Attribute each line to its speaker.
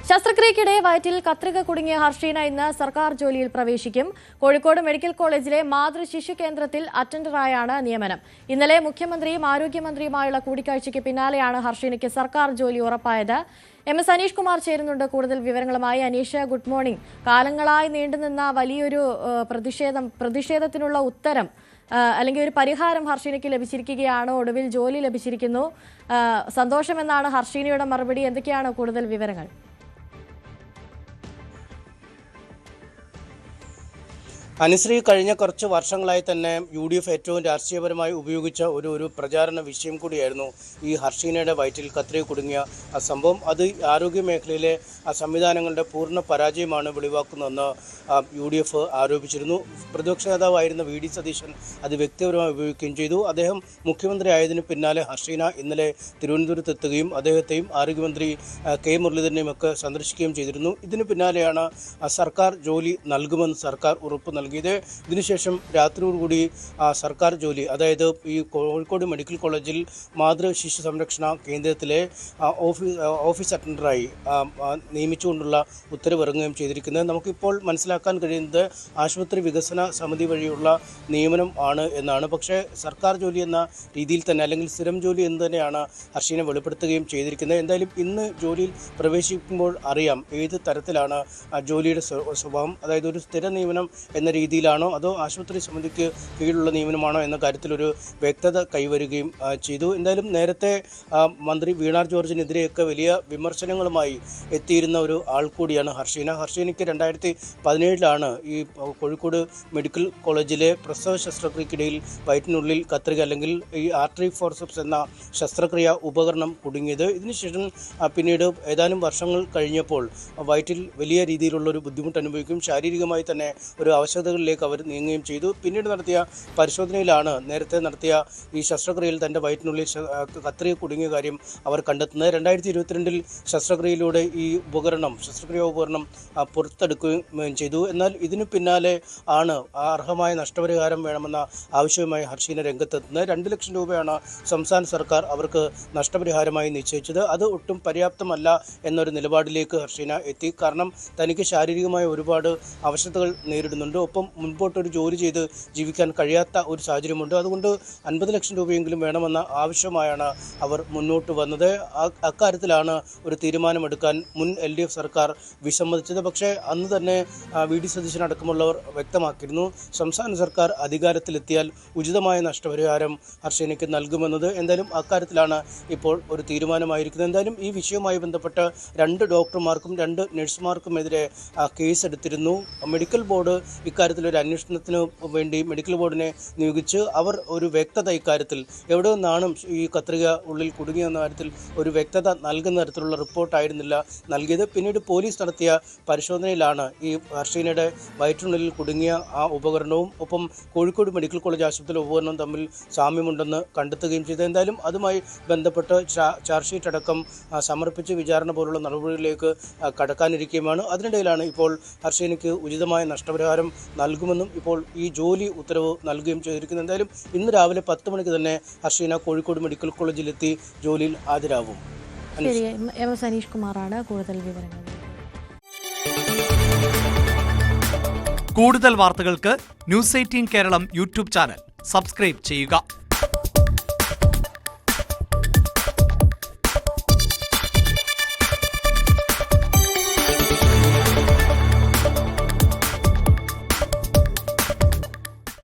Speaker 1: ശസ്ത്രക്രിയയ്ക്കിടെ വയറ്റിൽ കത്രിക കുടുങ്ങിയ ഹർഷീന ഇന്ന് സർക്കാർ ജോലിയിൽ പ്രവേശിക്കും. കോഴിക്കോട് മെഡിക്കൽ കോളേജിലെ മാതൃശിശു കേന്ദ്രത്തിൽ അറ്റൻഡറായാണ് നിയമനം. ഇന്നലെ മുഖ്യമന്ത്രിയും ആരോഗ്യമന്ത്രിയുമായുള്ള കൂടിക്കാഴ്ചയ്ക്ക് പിന്നാലെയാണ് ഹർഷീനയ്ക്ക് സർക്കാർ ജോലി ഉറപ്പായത്. MS അനീഷ് കുമാർ ചേരുന്നുണ്ട് കൂടുതൽ വിവരങ്ങളുമായി. Aneesh, good morning. കാലങ്ങളായി നീണ്ടുനിന്ന വലിയൊരു പ്രതിഷേധത്തിനുള്ള ഉത്തരം അല്ലെങ്കിൽ ഒരു പരിഹാരം ഹർഷീനയ്ക്ക് ലഭിച്ചിരിക്കുകയാണോ? ഒടുവിൽ ജോലി ലഭിച്ചിരിക്കുന്നു. സന്തോഷമെന്നാണ് ഹർഷീനയുടെ മറുപടി. എന്തൊക്കെയാണ് കൂടുതൽ വിവരങ്ങൾ?
Speaker 2: അനുശ്രീ, കഴിഞ്ഞ കുറച്ച് വർഷങ്ങളായി തന്നെ UDF ഏറ്റവും രാഷ്ട്രീയപരമായി ഉപയോഗിച്ച ഒരു പ്രചാരണ വിഷയം കൂടിയായിരുന്നു ഈ ഹർഷീനയുടെ വയറ്റിൽ കത്രിക കുടുങ്ങിയ സംഭവം. അത് ആരോഗ്യ മേഖലയിലെ സംവിധാനങ്ങളുടെ പൂർണ്ണ പരാജയമാണ് വെളിവാക്കുന്നതെന്ന് UDF ആരോപിച്ചിരുന്നു. പ്രതിപക്ഷ നേതാവായിരുന്ന VD സതീശൻ അത് വ്യക്തിപരമായി ഉപയോഗിക്കുകയും ചെയ്തു. അദ്ദേഹം മുഖ്യമന്ത്രി ആയതിനു പിന്നാലെ ഹർഷീന ഇന്നലെ തിരുവനന്തപുരത്ത് എത്തുകയും അദ്ദേഹത്തെയും ആരോഗ്യമന്ത്രി K മുരളീധരനെയും ഒക്കെ സന്ദർശിക്കുകയും ചെയ്തിരുന്നു. ഇതിനു പിന്നാലെയാണ് സർക്കാർ ജോലി നൽകുമെന്ന് സർക്കാർ ഉറപ്പ് നൽകിയത്. ഇതിനുശേഷം രാത്രിയോടുകൂടി സർക്കാർ ജോലി, അതായത് ഈ കോഴിക്കോട് മെഡിക്കൽ കോളേജിൽ മാതൃ ശിശു സംരക്ഷണ കേന്ദ്രത്തിലെ ഓഫീസ് അറ്റൻഡറായി നിയമിച്ചുകൊണ്ടുള്ള ഉത്തരവിറങ്ങുകയും ചെയ്തിരിക്കുന്നത്. നമുക്കിപ്പോൾ മനസ്സിലാക്കാൻ കഴിയുന്നത് ആശുപത്രി വികസന സമിതി വഴിയുള്ള നിയമനം ആണ് എന്നാണ്. പക്ഷേ സർക്കാർ ജോലി എന്ന രീതിയിൽ തന്നെ, അല്ലെങ്കിൽ സ്ഥിരം ജോലി എന്ന് തന്നെയാണ് ഹർഷീന വെളിപ്പെടുത്തുകയും ചെയ്തിരിക്കുന്നത്. എന്തായാലും ഇന്ന് ജോലിയിൽ പ്രവേശിക്കുമ്പോൾ അറിയാം ഏത് തരത്തിലാണ് ജോലിയുടെ സ്വഭാവം. അതായത് ഒരു സ്ഥിര നിയമനം എന്ന രീതിയിലാണോ അതോ ആശുപത്രി സമിതിക്ക് കീഴിലുള്ള നിയമനമാണോ എന്ന കാര്യത്തിലൊരു വ്യക്തത കൈവരുകയും ചെയ്തു. എന്തായാലും നേരത്തെ മന്ത്രി വീണ ജോർജിനെതിരെയൊക്കെ വലിയ വിമർശനങ്ങളുമായി എത്തിയിരുന്ന ഒരു ആൾ കൂടിയാണ് ഹർഷീന. ഹർഷീനയ്ക്ക് 2017 ഈ കോഴിക്കോട് മെഡിക്കൽ കോളേജിലെ പ്രസവ ശസ്ത്രക്രിയക്കിടയിൽ വയറ്റിനുള്ളിൽ കത്രിക, അല്ലെങ്കിൽ ഈ ആർട്ടറി ഫോർസെപ്സ് എന്ന ശസ്ത്രക്രിയ ഉപകരണം കുടുങ്ങിയത്. ഇതിനുശേഷം പിന്നീട് ഏതാനും വർഷങ്ങൾ കഴിഞ്ഞപ്പോൾ വയറ്റിൽ വലിയ രീതിയിലുള്ളൊരു ബുദ്ധിമുട്ട് അനുഭവിക്കും, ശാരീരികമായി തന്നെ ഒരു അവശതകളിലേക്ക് അവർ നീങ്ങുകയും ചെയ്തു. പിന്നീട് നടത്തിയ പരിശോധനയിലാണ് നേരത്തെ നടത്തിയ ഈ ശസ്ത്രക്രിയയിൽ തൻ്റെ വയറ്റിനുള്ളിൽ കത്രിക കുടുങ്ങിയ കാര്യം അവർ കണ്ടെത്തുന്നത്. 2022 ശസ്ത്രക്രിയയിലൂടെ ഈ ശസ്ത്രക്രിയ ഉപകരണം പുറത്തെടുക്കുകയും ചെയ്തു. എന്നാൽ ഇതിനു പിന്നാലെ ആണ് അർഹമായ നഷ്ടപരിഹാരം വേണമെന്ന ആവശ്യവുമായി ഹർഷീന രംഗത്തെത്തുന്നത്. 2 ലക്ഷം രൂപയാണ് സംസ്ഥാന സർക്കാർ അവർക്ക് നഷ്ടപരിഹാരമായി നിശ്ചയിച്ചത്. അത് ഒട്ടും പര്യാപ്തമല്ല എന്നൊരു നിലപാടിലേക്ക് ഹർഷീന എത്തി. കാരണം തനിക്ക് ശാരീരികമായ ഒരുപാട് അവശതകൾ നേരിടുന്നുണ്ട്. ഒപ്പം മുൻപോട്ടൊരു ജോലി ചെയ്ത് ജീവിക്കാൻ കഴിയാത്ത ഒരു സാഹചര്യമുണ്ട്. അതുകൊണ്ട് 50 ലക്ഷം രൂപയെങ്കിലും വേണമെന്ന ആവശ്യമായാണ് അവർ മുന്നോട്ട് വന്നത്. അക്കാര്യത്തിലാണ് ഒരു തീരുമാനമെടുക്കാൻ മുൻ LDF സർക്കാർ വിസമ്മതിച്ചത്. പക്ഷേ അന്ന് തന്നെ VD സതീശനടക്കമുള്ളവർ വ്യക്തമാക്കിയിരുന്നു സംസ്ഥാന സർക്കാർ അധികാരത്തിലെത്തിയാൽ ഉചിതമായ നഷ്ടപരിഹാരം ഹർഷീനയ്ക്ക് നൽകുമെന്നത്. എന്തായാലും അക്കാര്യത്തിലാണ് ഇപ്പോൾ ഒരു തീരുമാനമായിരിക്കുന്നത്. എന്തായാലും ഈ വിഷയവുമായി ബന്ധപ്പെട്ട് 2 ഡോക്ടർമാർക്കും 2 നഴ്സുമാർക്കുമെതിരെ കേസെടുത്തിരുന്നു. മെഡിക്കൽ ബോർഡ് ഇക്കാര്യത്തിൽ ഒരു അന്വേഷണത്തിന് വേണ്ടി മെഡിക്കൽ ബോർഡിനെ നിയോഗിച്ച് അവർ ഒരു വ്യക്തത ഇക്കാര്യത്തിൽ എവിടെ നിന്നാണ് ഈ കത്രിക ഉള്ളിൽ കുടുങ്ങിയെന്ന കാര്യത്തിൽ ഒരു വ്യക്തത നൽകുന്ന തരത്തിലുള്ള റിപ്പോർട്ടായിരുന്നില്ല നൽകിയത്. പിന്നീട് പോലീസ് നടത്തിയ പരിശോധനയിലാണ് ഈ ഹർഷീനയുടെ വയറ്റിനുള്ളിൽ കുടുങ്ങിയ ആ ഉപകരണവും ഒപ്പം കോഴിക്കോട് മെഡിക്കൽ കോളേജ് ആശുപത്രിയിലെ ഉപകരണവും തമ്മിൽ സാമ്യമുണ്ടെന്ന് കണ്ടെത്തുകയും ചെയ്തു. എന്തായാലും അതുമായി ബന്ധപ്പെട്ട് ചാർജ് ഷീറ്റ് അടക്കം സമർപ്പിച്ച് വിചാരണ പോലുള്ള നടപടികളിലേക്ക് കടക്കാനിരിക്കുകയുമാണ്. അതിനിടയിലാണ് ഇപ്പോൾ ഹർഷീനയ്ക്ക് ഉചിതമായ നഷ്ടപരിഹാരം നൽകുമെന്നും ഇപ്പോൾ ഈ ജോലി ഉത്തരവ് നൽകുകയും ചെയ്തിരിക്കുന്നത്. എന്തായാലും ഇന്ന് രാവിലെ 10 മണിക്ക് തന്നെ ഹർഷീന കോഴിക്കോട് മെഡിക്കൽ കോളേജിലെത്തി ജോലിയിൽ ഹാജരാകും.
Speaker 1: MS അനീഷ് കുമാറാണ് കൂടുതൽ വിവരങ്ങൾ.
Speaker 3: കൂടുതൽ വാർത്തകൾക്ക് News 18 Keralam YouTube channel subscribe ചെയ്യുക.